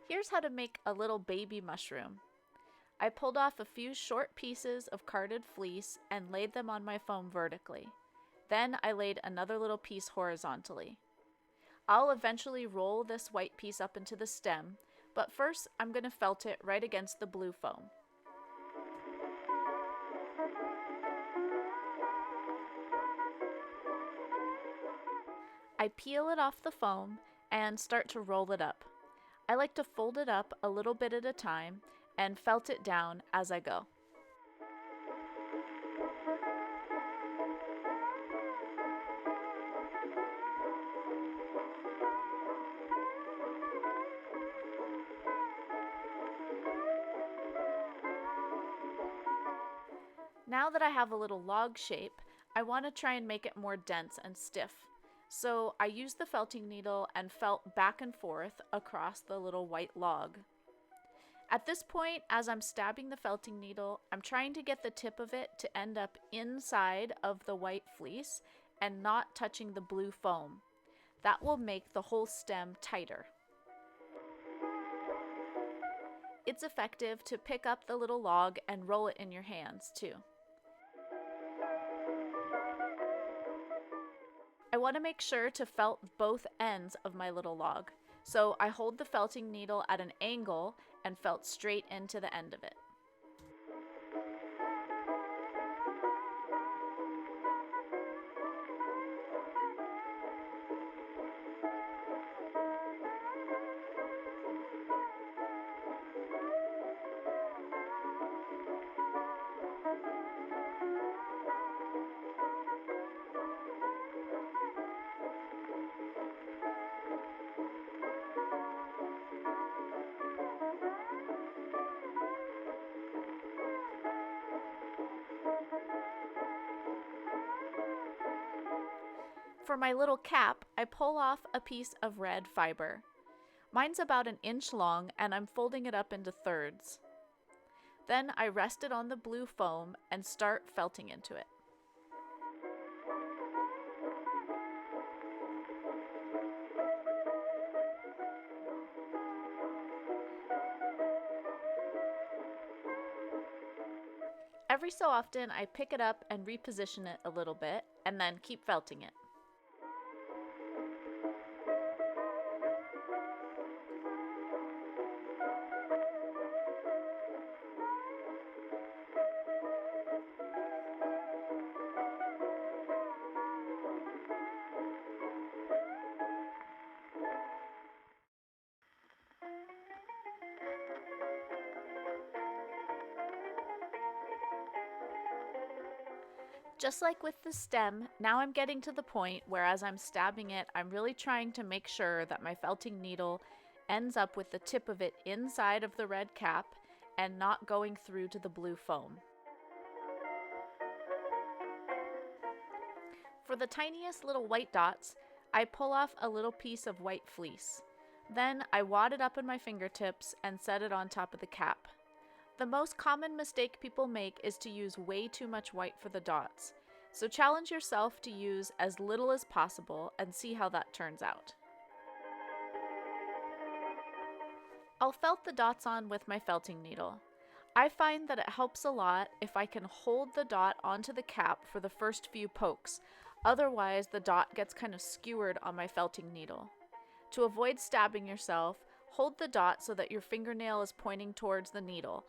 Here's how to make a little baby mushroom. I pulled off a few short pieces of carded fleece and laid them on my foam vertically. Then I laid another little piece horizontally. I'll eventually roll this white piece up into the stem, but first I'm going to felt it right against the blue foam. I peel it off the foam and start to roll it up. I like to fold it up a little bit at a time and felt it down as I go. Now that I have a little log shape, I want to try and make it more dense and stiff. So I used the felting needle and felt back and forth across the little white log. At this point, as I'm stabbing the felting needle, I'm trying to get the tip of it to end up inside of the white fleece and not touching the blue foam. That will make the whole stem tighter. It's effective to pick up the little log and roll it in your hands too. I want to make sure to felt both ends of my little log, so I hold the felting needle at an angle and felt straight into the end of it. For my little cap, I pull off a piece of red fiber. Mine's about an inch long and I'm folding it up into thirds. Then I rest it on the blue foam and start felting into it. Every so often I pick it up and reposition it a little bit and then keep felting it. Just like with the stem, now I'm getting to the point where as I'm stabbing it, I'm really trying to make sure that my felting needle ends up with the tip of it inside of the red cap and not going through to the blue foam. For the tiniest little white dots, I pull off a little piece of white fleece. Then I wad it up in my fingertips and set it on top of the cap. The most common mistake people make is to use way too much white for the dots, so challenge yourself to use as little as possible and see how that turns out. I'll felt the dots on with my felting needle. I find that it helps a lot if I can hold the dot onto the cap for the first few pokes, otherwise the dot gets kind of skewered on my felting needle. To avoid stabbing yourself, hold the dot so that your fingernail is pointing towards the needle.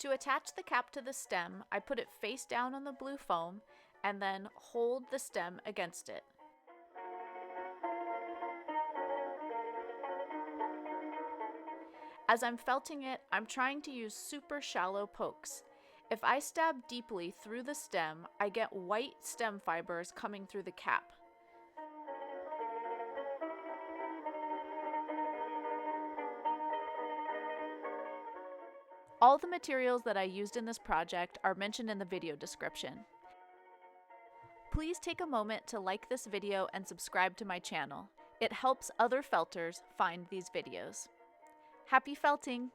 To attach the cap to the stem, I put it face down on the blue foam and then hold the stem against it. As I'm felting it, I'm trying to use super shallow pokes. If I stab deeply through the stem, I get white stem fibers coming through the cap. All the materials that I used in this project are mentioned in the video description. Please take a moment to like this video and subscribe to my channel. It helps other felters find these videos. Happy felting!